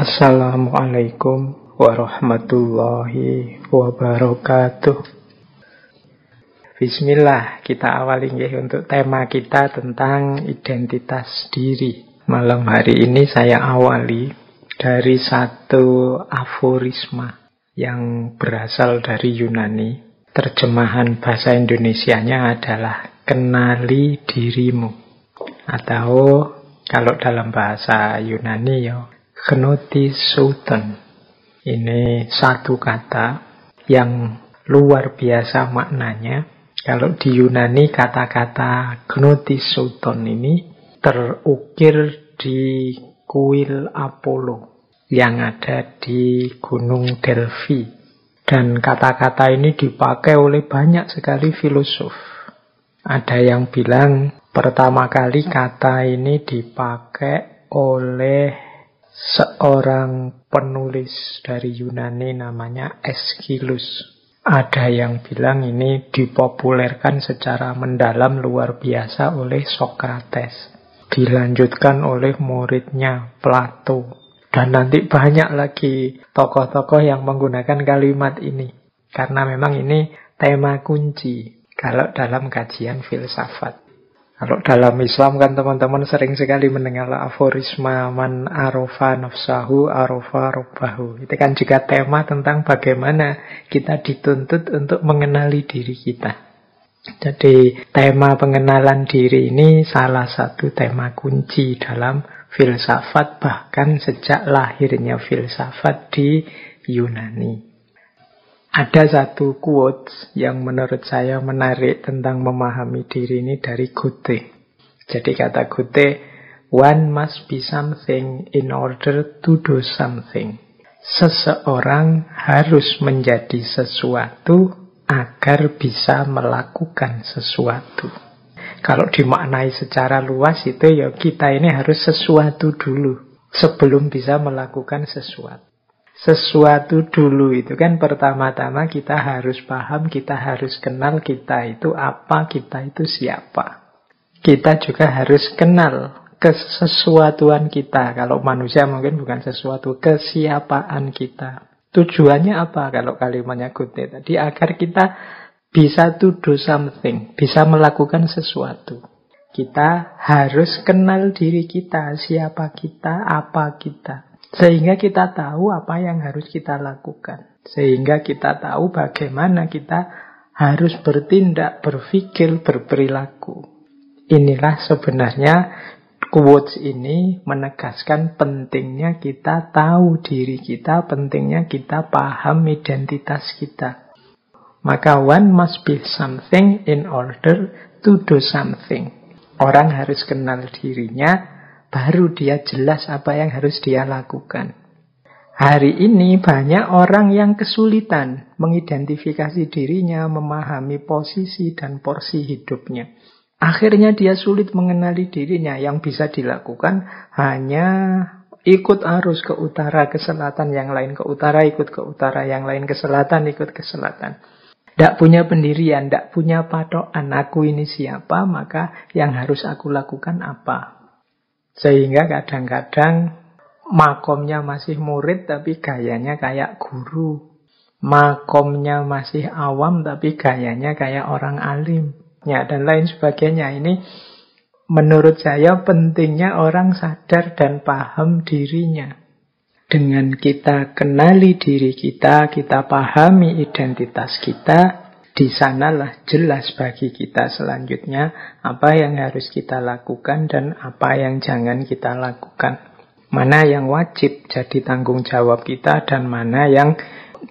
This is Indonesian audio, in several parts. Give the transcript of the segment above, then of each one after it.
Assalamualaikum warahmatullahi wabarakatuh. Bismillah, kita awali untuk tema kita tentang identitas diri. Malam hari ini saya awali dari satu aforisma yang berasal dari Yunani. Terjemahan bahasa Indonesianya adalah kenali dirimu. Atau kalau dalam bahasa Yunani ya gnotisouton. Ini satu kata yang luar biasa maknanya. Kalau di Yunani kata-kata gnotisouton ini terukir di kuil Apollo yang ada di Gunung Delphi. Dan kata-kata ini dipakai oleh banyak sekali filosof. Ada yang bilang pertama kali kata ini dipakai oleh seorang penulis dari Yunani namanya Aeschylus. Ada yang bilang ini dipopulerkan secara mendalam luar biasa oleh Socrates. Dilanjutkan oleh muridnya Plato. Dan nanti banyak lagi tokoh-tokoh yang menggunakan kalimat ini. Karena memang ini tema kunci kalau dalam kajian filsafat. Kalau dalam Islam kan teman-teman sering sekali mendengar aforisma man arofa nafsahu arofa robbahu. Itu kan juga tema tentang bagaimana kita dituntut untuk mengenali diri kita. Jadi tema pengenalan diri ini salah satu tema kunci dalam filsafat, bahkan sejak lahirnya filsafat di Yunani. Ada satu quotes yang menurut saya menarik tentang memahami diri ini dari Goethe. Jadi kata Goethe, one must be something in order to do something. Seseorang harus menjadi sesuatu agar bisa melakukan sesuatu. Kalau dimaknai secara luas itu ya kita ini harus sesuatu dulu sebelum bisa melakukan sesuatu. Sesuatu dulu itu kan pertama-tama kita harus paham, kita harus kenal kita itu apa, kita itu siapa. Kita juga harus kenal kesesuatuan kita. Kalau manusia mungkin bukan sesuatu, kesiapaan kita. Tujuannya apa kalau kalimatnya Goethe tadi? Agar kita bisa to do something, bisa melakukan sesuatu. Kita harus kenal diri kita, siapa kita, apa kita. Sehingga kita tahu apa yang harus kita lakukan. Sehingga kita tahu bagaimana kita harus bertindak, berpikir, berperilaku. Inilah sebenarnya quotes ini menegaskan pentingnya kita tahu diri kita, pentingnya kita paham identitas kita. Maka one must be something in order to do something. Orang harus kenal dirinya, baru dia jelas apa yang harus dia lakukan. Hari ini banyak orang yang kesulitan mengidentifikasi dirinya, memahami posisi dan porsi hidupnya. Akhirnya dia sulit mengenali dirinya. Yang bisa dilakukan hanya ikut arus ke utara, ke selatan, yang lain ke utara, ikut ke utara, yang lain ke selatan, ikut ke selatan. Tidak punya pendirian, tidak punya patokan. Aku ini siapa, maka yang harus aku lakukan apa. Sehingga kadang-kadang makomnya masih murid, tapi gayanya kayak guru. Makomnya masih awam, tapi gayanya kayak orang alim. Ya, dan lain sebagainya. Ini menurut saya pentingnya orang sadar dan paham dirinya. Dengan kita kenali diri kita, kita pahami identitas kita, di sanalah jelas bagi kita selanjutnya apa yang harus kita lakukan dan apa yang jangan kita lakukan. Mana yang wajib jadi tanggung jawab kita dan mana yang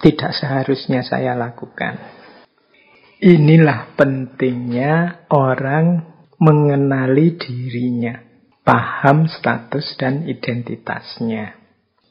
tidak seharusnya saya lakukan. Inilah pentingnya orang mengenali dirinya, paham status dan identitasnya.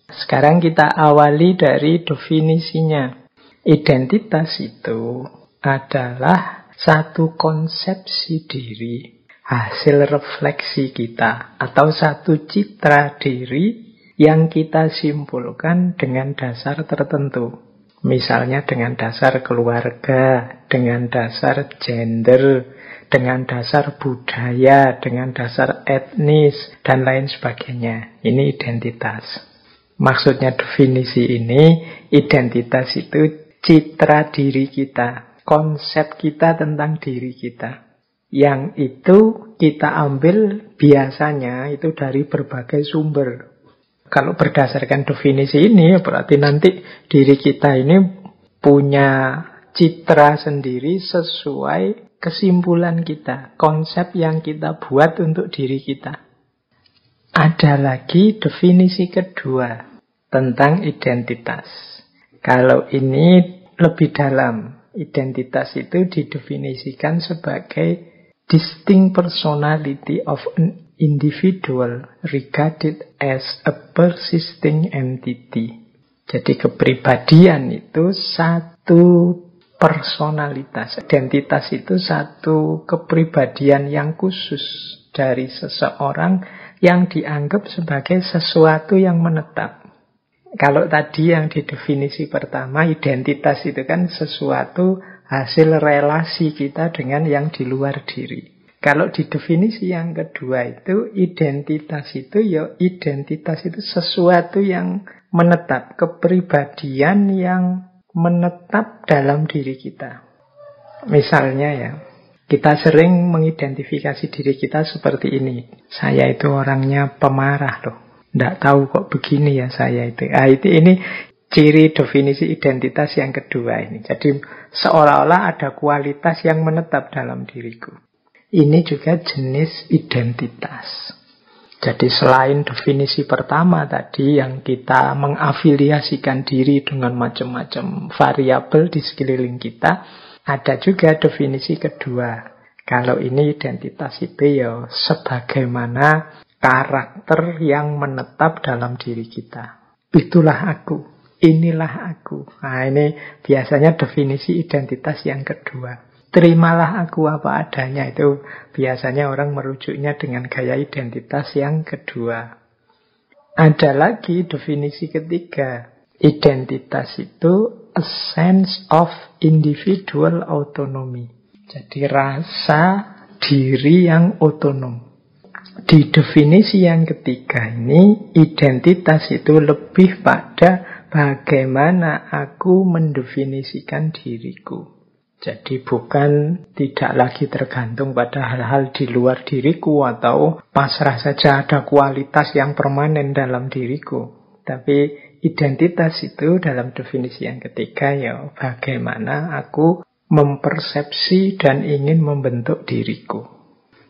Sekarang kita awali dari definisinya. Identitas itu adalah satu konsepsi diri, hasil refleksi kita, atau satu citra diri yang kita simpulkan dengan dasar tertentu. Misalnya dengan dasar keluarga, dengan dasar gender, dengan dasar budaya, dengan dasar etnis, dan lain sebagainya. Ini identitas. Maksudnya definisi ini, identitas itu citra diri kita, konsep kita tentang diri kita. Yang itu kita ambil biasanya itu dari berbagai sumber. Kalau berdasarkan definisi ini, berarti nanti diri kita ini punya citra sendiri sesuai kesimpulan kita, konsep yang kita buat untuk diri kita. Ada lagi definisi kedua tentang identitas. Kalau ini lebih dalam, identitas itu didefinisikan sebagai distinct personality of an individual regarded as a persisting entity. Jadi kepribadian itu satu personalitas. Identitas itu satu kepribadian yang khusus dari seseorang yang dianggap sebagai sesuatu yang menetap. Kalau tadi yang di definisi pertama, identitas itu kan sesuatu hasil relasi kita dengan yang di luar diri. Kalau di definisi yang kedua itu, identitas itu sesuatu yang menetap, kepribadian yang menetap dalam diri kita. Misalnya ya, kita sering mengidentifikasi diri kita seperti ini. Saya itu orangnya pemarah loh. Nggak tahu kok begini ya saya itu. Ini ciri definisi identitas yang kedua ini. Jadi seolah-olah ada kualitas yang menetap dalam diriku. Ini juga jenis identitas. Jadi selain definisi pertama tadi yang kita mengafiliasikan diri dengan macam-macam variabel di sekeliling kita, ada juga definisi kedua. Kalau ini identitas itu ya sebagaimana karakter yang menetap dalam diri kita. Itulah aku. Inilah aku. Nah, ini biasanya definisi identitas yang kedua. Terimalah aku apa adanya. Itu biasanya orang merujuknya dengan gaya identitas yang kedua. Ada lagi definisi ketiga. Identitas itu a sense of individual autonomy. Jadi rasa diri yang otonom. Di definisi yang ketiga ini, identitas itu lebih pada bagaimana aku mendefinisikan diriku. Jadi bukan tidak lagi tergantung pada hal-hal di luar diriku atau pasrah saja ada kualitas yang permanen dalam diriku. Tapi identitas itu dalam definisi yang ketiga ya bagaimana aku mempersepsi dan ingin membentuk diriku.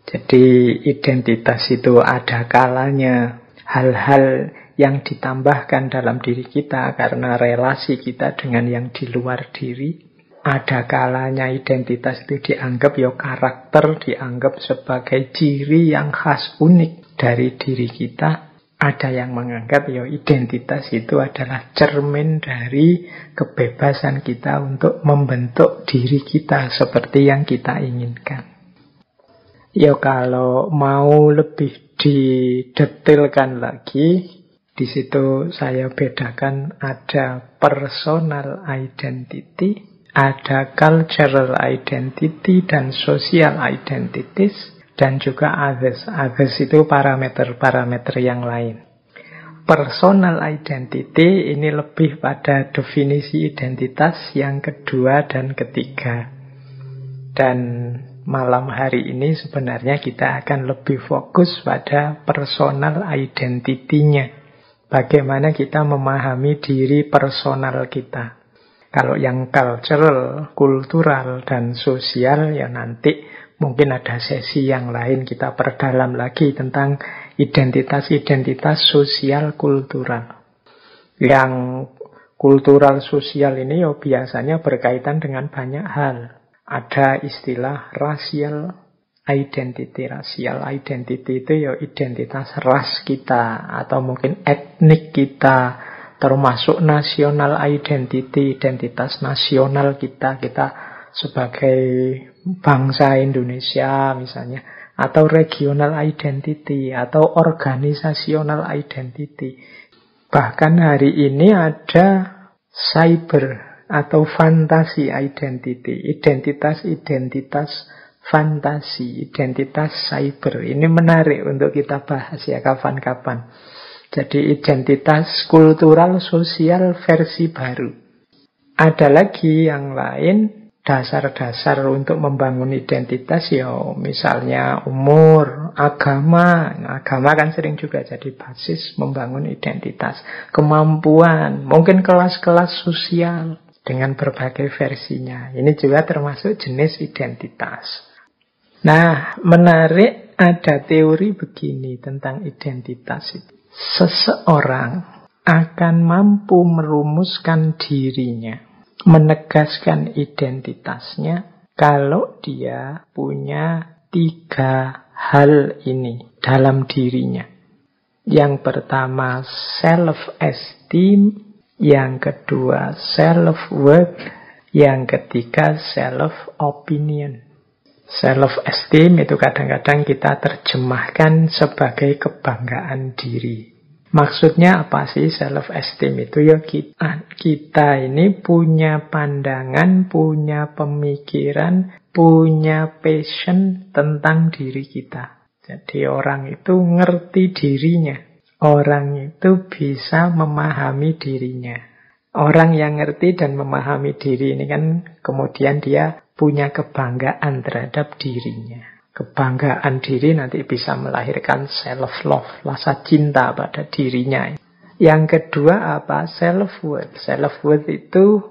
Jadi identitas itu ada kalanya hal-hal yang ditambahkan dalam diri kita karena relasi kita dengan yang di luar diri. Ada kalanya identitas itu dianggap ya karakter, dianggap sebagai ciri yang khas unik dari diri kita. Ada yang menganggap ya identitas itu adalah cermin dari kebebasan kita untuk membentuk diri kita seperti yang kita inginkan. Ya kalau mau lebih didetilkan lagi, di situ saya bedakan ada personal identity, ada cultural identity dan social identities, dan juga others. Others itu parameter-parameter yang lain. Personal identity ini lebih pada definisi identitas yang kedua dan ketiga. Dan malam hari ini sebenarnya kita akan lebih fokus pada personal identity-nya. Bagaimana kita memahami diri personal kita. Kalau yang cultural, kultural, dan sosial ya nanti mungkin ada sesi yang lain kita perdalam lagi tentang identitas-identitas sosial kultural. Yang kultural sosial ini ya biasanya berkaitan dengan banyak hal. Ada istilah racial identity. Racial identity itu ya identitas ras kita atau mungkin etnik kita, termasuk national identity, identitas nasional kita sebagai bangsa Indonesia misalnya, atau regional identity atau organisational identity. Bahkan hari ini ada cyber atau fantasi identity, identitas fantasi, identitas cyber. Ini menarik untuk kita bahas ya kapan-kapan. Jadi identitas kultural sosial versi baru. Ada lagi yang lain, dasar-dasar untuk membangun identitas, ya misalnya umur, agama. Nah, agama kan sering juga jadi basis membangun identitas. Kemampuan, mungkin kelas-kelas sosial dengan berbagai versinya. Ini juga termasuk jenis identitas. Nah, menarik, ada teori begini tentang identitas itu. Seseorang akan mampu merumuskan dirinya, menegaskan identitasnya kalau dia punya 3 hal ini dalam dirinya. Yang pertama self-esteem, yang kedua self-worth, yang ketiga self-opinion. Self-esteem itu kadang-kadang kita terjemahkan sebagai kebanggaan diri. Maksudnya apa sih self-esteem itu? Ya kita ini punya pandangan, punya pemikiran, punya passion tentang diri kita. Jadi orang itu ngerti dirinya. Orang itu bisa memahami dirinya. Orang yang ngerti dan memahami diri ini kan kemudian dia punya kebanggaan terhadap dirinya. Kebanggaan diri nanti bisa melahirkan self-love, rasa cinta pada dirinya. Yang kedua apa? Self-worth. Self-worth itu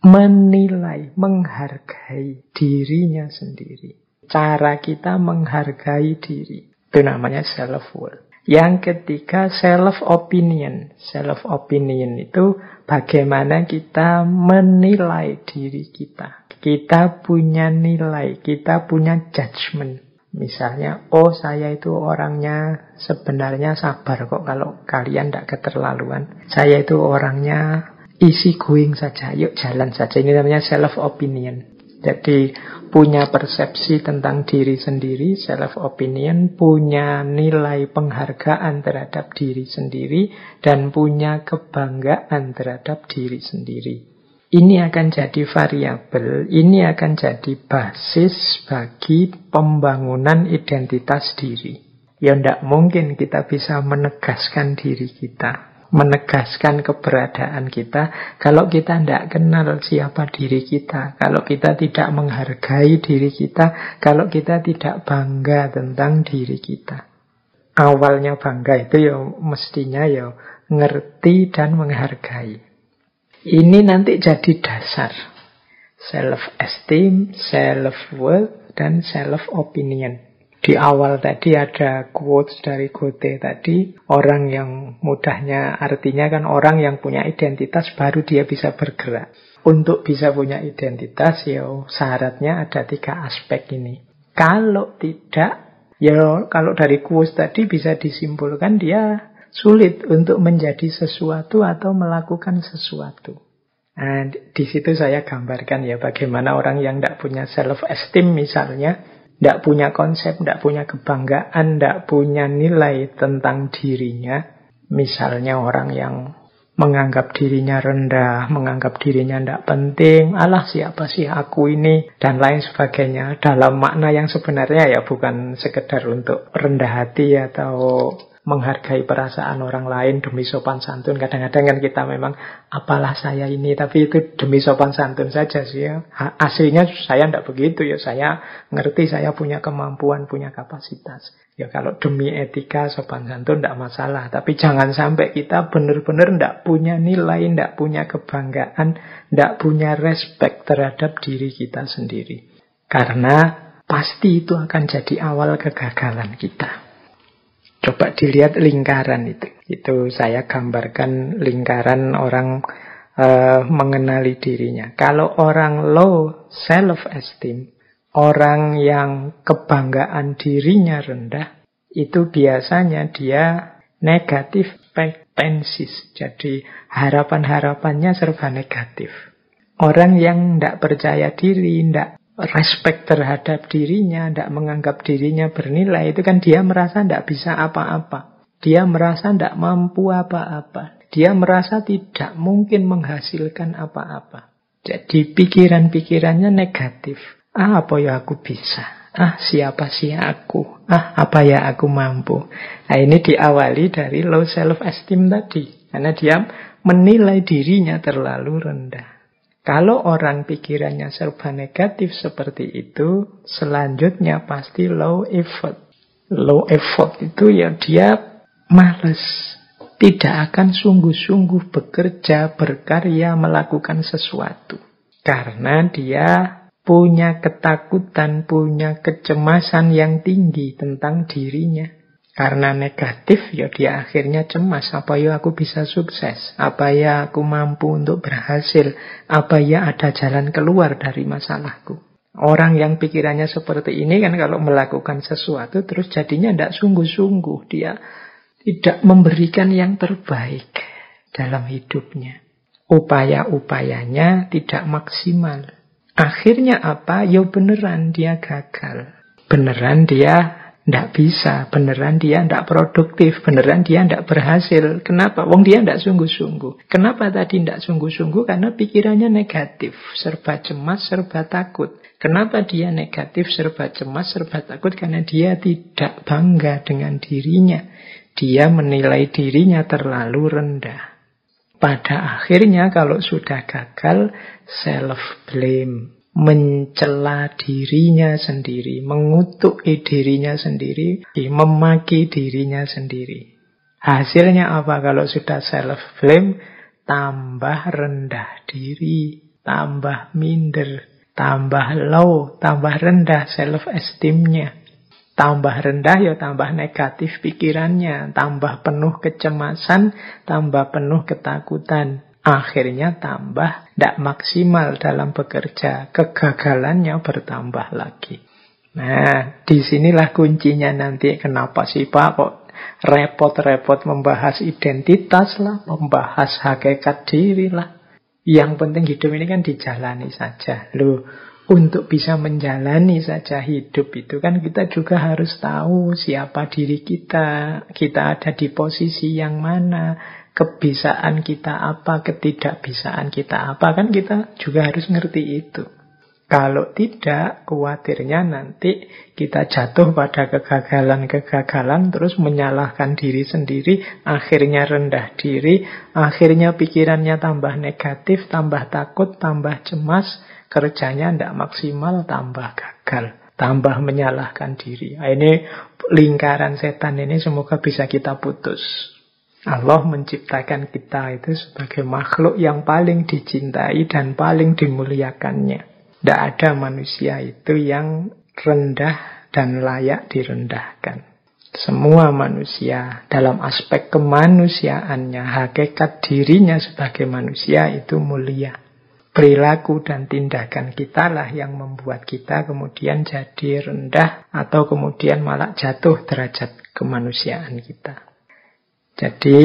menilai, menghargai dirinya sendiri. Cara kita menghargai diri. Itu namanya self-worth. Yang ketiga self-opinion. Self-opinion itu bagaimana kita menilai diri kita. Kita punya nilai, kita punya judgment. Misalnya, oh saya itu orangnya sebenarnya sabar kok kalau kalian tidak keterlaluan. Saya itu orangnya easy going saja, yuk jalan saja. Ini namanya self-opinion. Jadi punya persepsi tentang diri sendiri, self-opinion, punya nilai penghargaan terhadap diri sendiri, dan punya kebanggaan terhadap diri sendiri. Ini akan jadi variabel, ini akan jadi basis bagi pembangunan identitas diri. Ya tidak mungkin kita bisa menegaskan diri kita, menegaskan keberadaan kita, kalau kita tidak kenal siapa diri kita, kalau kita tidak menghargai diri kita, kalau kita tidak bangga tentang diri kita. Awalnya bangga itu ya mestinya ya ngerti dan menghargai. Ini nanti jadi dasar. Self-esteem, self-worth, dan self-opinion. Di awal tadi ada quotes dari Goethe tadi. Orang yang mudahnya artinya kan orang yang punya identitas baru dia bisa bergerak. Untuk bisa punya identitas ya syaratnya ada 3 aspek ini. Kalau tidak, ya kalau dari quotes tadi bisa disimpulkan dia sulit untuk menjadi sesuatu atau melakukan sesuatu. Nah, di situ saya gambarkan ya bagaimana orang yang tidak punya self-esteem misalnya, tidak punya konsep, tidak punya kebanggaan, tidak punya nilai tentang dirinya. Misalnya orang yang menganggap dirinya rendah, menganggap dirinya tidak penting, alah siapa sih aku ini, dan lain sebagainya. Dalam makna yang sebenarnya ya bukan sekedar untuk rendah hati atau menghargai perasaan orang lain demi sopan santun. Kadang-kadang kan kita memang apalah saya ini, tapi itu demi sopan santun saja sih ya. Aslinya saya tidak begitu ya. Saya ngerti saya punya kemampuan, punya kapasitas. Ya kalau demi etika sopan santun tidak masalah. Tapi jangan sampai kita benar-benar tidak punya nilai, tidak punya kebanggaan, tidak punya respect terhadap diri kita sendiri. Karena pasti itu akan jadi awal kegagalan kita. Coba dilihat lingkaran itu. Itu saya gambarkan lingkaran orang mengenali dirinya. Kalau orang low self-esteem, orang yang kebanggaan dirinya rendah, itu biasanya dia negatif expectancies. Jadi harapan-harapannya serba negatif. Orang yang tidak percaya diri, tidak respect terhadap dirinya, tidak menganggap dirinya bernilai, itu kan dia merasa tidak bisa apa-apa. Dia merasa tidak mampu apa-apa. Dia merasa tidak mungkin menghasilkan apa-apa. Jadi pikiran-pikirannya negatif. Apa ya aku bisa? siapa sih aku? Apa ya aku mampu? Nah, ini diawali dari low self-esteem tadi. Karena dia menilai dirinya terlalu rendah. Kalau orang pikirannya serba negatif seperti itu, selanjutnya pasti low effort. Low effort itu ya dia malas. Tidak akan sungguh-sungguh bekerja, berkarya, melakukan sesuatu. Karena dia punya ketakutan, punya kecemasan yang tinggi tentang dirinya. Karena negatif, ya dia akhirnya cemas. Apa ya aku bisa sukses? Apa ya aku mampu untuk berhasil? Apa ya ada jalan keluar dari masalahku? Orang yang pikirannya seperti ini kan kalau melakukan sesuatu terus jadinya tidak sungguh-sungguh. Dia tidak memberikan yang terbaik dalam hidupnya. Upaya-upayanya tidak maksimal. Akhirnya apa? Ya beneran dia gagal. Beneran dia tidak bisa, beneran dia tidak produktif, beneran dia tidak berhasil. Kenapa? Wong dia tidak sungguh-sungguh. Kenapa tadi tidak sungguh-sungguh? Karena pikirannya negatif, serba cemas, serba takut. Kenapa dia negatif, serba cemas, serba takut? Karena dia tidak bangga dengan dirinya. Dia menilai dirinya terlalu rendah. Pada akhirnya kalau sudah gagal, self-blame. Mencela dirinya sendiri, mengutuki dirinya sendiri, memaki dirinya sendiri. Hasilnya apa kalau sudah self-blame? Tambah rendah diri, tambah minder, tambah low, tambah rendah self-esteem-nya. Tambah rendah ya tambah negatif pikirannya, tambah penuh kecemasan, tambah penuh ketakutan. Akhirnya tambah tidak maksimal dalam bekerja. Kegagalannya bertambah lagi. Nah, disinilah kuncinya nanti. Kenapa sih Pak kok repot-repot membahas identitas lah, membahas hakikat diri lah. Yang penting hidup ini kan dijalani saja. Loh, untuk bisa menjalani saja hidup itu kan kita juga harus tahu siapa diri kita. Kita ada di posisi yang mana, kebisaan kita apa, ketidakbisaan kita apa. Kan kita juga harus ngerti itu. Kalau tidak, khawatirnya nanti kita jatuh pada kegagalan-kegagalan, terus menyalahkan diri sendiri, akhirnya rendah diri, akhirnya pikirannya tambah negatif, tambah takut, tambah cemas, kerjanya tidak maksimal, tambah gagal, tambah menyalahkan diri. Nah, ini lingkaran setan ini semoga bisa kita putus. Allah menciptakan kita itu sebagai makhluk yang paling dicintai dan paling dimuliakannya. Tidak ada manusia itu yang rendah dan layak direndahkan. Semua manusia dalam aspek kemanusiaannya, hakikat dirinya sebagai manusia itu mulia. Perilaku dan tindakan kita lah yang membuat kita kemudian jadi rendah atau kemudian malah jatuh derajat kemanusiaan kita. Jadi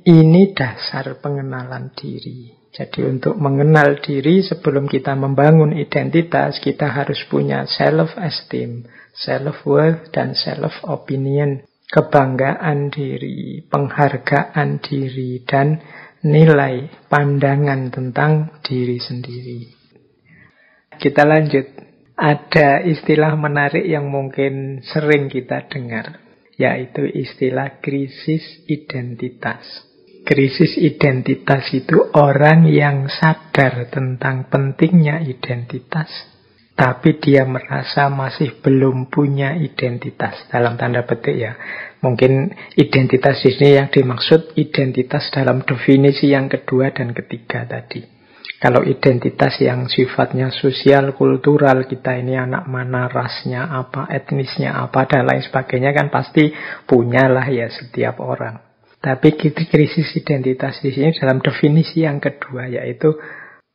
ini dasar pengenalan diri. Jadi untuk mengenal diri sebelum kita membangun identitas, kita harus punya self-esteem, self-worth, dan self-opinion. Kebanggaan diri, penghargaan diri, dan nilai pandangan tentang diri sendiri. Kita lanjut. Ada istilah menarik yang mungkin sering kita dengar, yaitu istilah krisis identitas. Krisis identitas itu orang yang sadar tentang pentingnya identitas, tapi dia merasa masih belum punya identitas, dalam tanda petik ya. Mungkin identitas di sini yang dimaksud identitas dalam definisi yang kedua dan ketiga tadi. Kalau identitas yang sifatnya sosial, kultural, kita ini anak mana, rasnya apa, etnisnya apa, dan lain sebagainya kan pasti punyalah ya setiap orang. Tapi krisis identitas di sini dalam definisi yang kedua, yaitu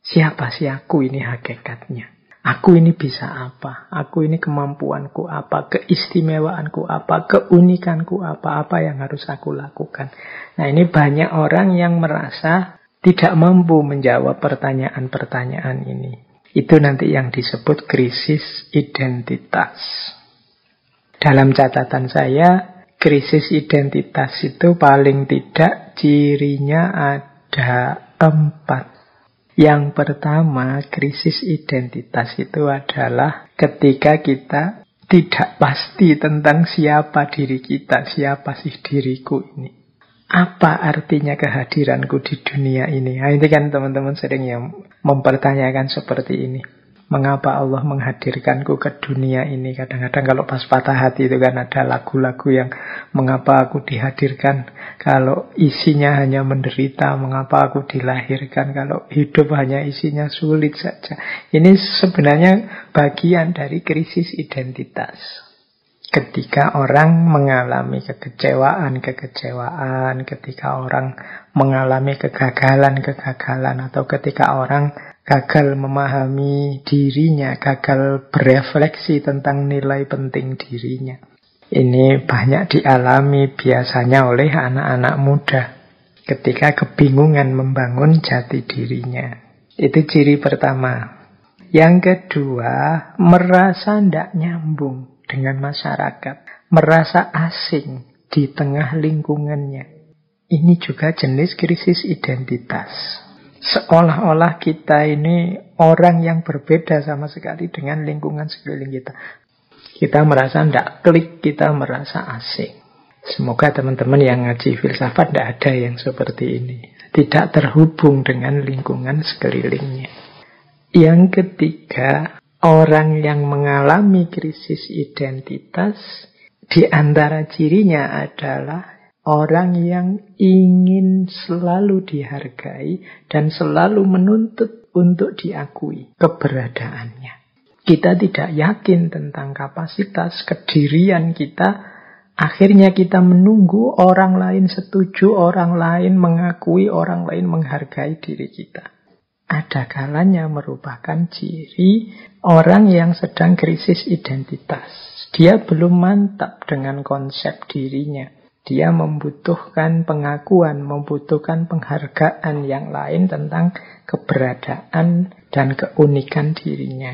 siapa sih aku ini hakikatnya? Aku ini bisa apa? Aku ini kemampuanku apa? Keistimewaanku apa? Keunikanku apa? Apa yang harus aku lakukan? Nah, ini banyak orang yang merasa tidak mampu menjawab pertanyaan-pertanyaan ini. Itu nanti yang disebut krisis identitas. Dalam catatan saya, krisis identitas itu paling tidak cirinya ada 4. Yang pertama, krisis identitas itu adalah ketika kita tidak pasti tentang siapa diri kita, siapa sih diriku ini. Apa artinya kehadiranku di dunia ini? Nah, ini kan teman-teman sering yang mempertanyakan seperti ini. Mengapa Allah menghadirkanku ke dunia ini? Kadang-kadang kalau pas patah hati itu kan ada lagu-lagu yang mengapa aku dihadirkan kalau isinya hanya menderita, mengapa aku dilahirkan kalau hidup hanya isinya sulit saja. Ini sebenarnya bagian dari krisis identitas. Ketika orang mengalami kekecewaan, ketika orang mengalami kegagalan, atau ketika orang gagal memahami dirinya, gagal berefleksi tentang nilai penting dirinya. Ini banyak dialami biasanya oleh anak-anak muda ketika kebingungan membangun jati dirinya. Itu ciri pertama. Yang kedua, merasa tidak nyambung dengan masyarakat, merasa asing di tengah lingkungannya. Ini juga jenis krisis identitas. Seolah-olah kita ini orang yang berbeda sama sekali dengan lingkungan sekeliling kita. Kita merasa tidak klik, kita merasa asing. Semoga teman-teman yang ngaji filsafat tidak ada yang seperti ini. Tidak terhubung dengan lingkungan sekelilingnya. Yang ketiga, orang yang mengalami krisis identitas, di antara cirinya adalah orang yang ingin selalu dihargai dan selalu menuntut untuk diakui keberadaannya. Kita tidak yakin tentang kapasitas kedirian kita. Akhirnya kita menunggu orang lain setuju, orang lain mengakui, orang lain menghargai diri kita. Ada kalanya merupakan ciri orang yang sedang krisis identitas. Dia belum mantap dengan konsep dirinya. Dia membutuhkan pengakuan, membutuhkan penghargaan yang lain tentang keberadaan dan keunikan dirinya.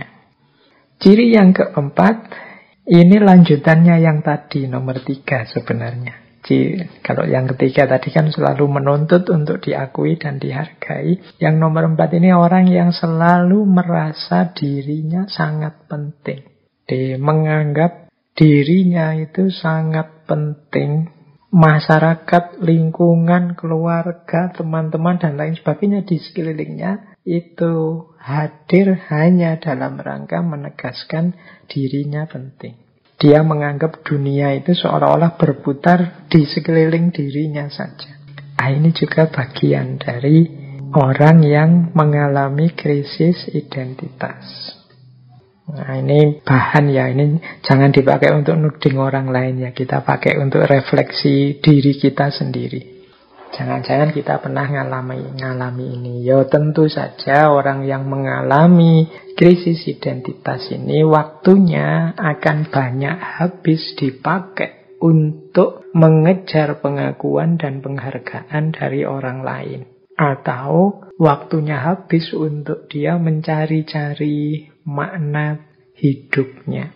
Ciri yang keempat, ini lanjutannya yang tadi, nomor 3 sebenarnya. Kalau yang ketiga tadi kan selalu menuntut untuk diakui dan dihargai. Yang nomor 4 ini orang yang selalu merasa dirinya sangat penting. Dia menganggap dirinya itu sangat penting. Masyarakat, lingkungan, keluarga, teman-teman, dan lain sebagainya di sekelilingnya itu hadir hanya dalam rangka menegaskan dirinya penting. Dia menganggap dunia itu seolah-olah berputar di sekeliling dirinya saja. Ini juga bagian dari orang yang mengalami krisis identitas. Nah, ini bahan ya, ini jangan dipakai untuk nuding orang lain ya. Kita pakai untuk refleksi diri kita sendiri. Jangan-jangan kita pernah ngalami ini. Ya tentu saja orang yang mengalami krisis identitas ini waktunya akan banyak habis dipakai untuk mengejar pengakuan dan penghargaan dari orang lain. Atau waktunya habis untuk dia mencari-cari makna hidupnya.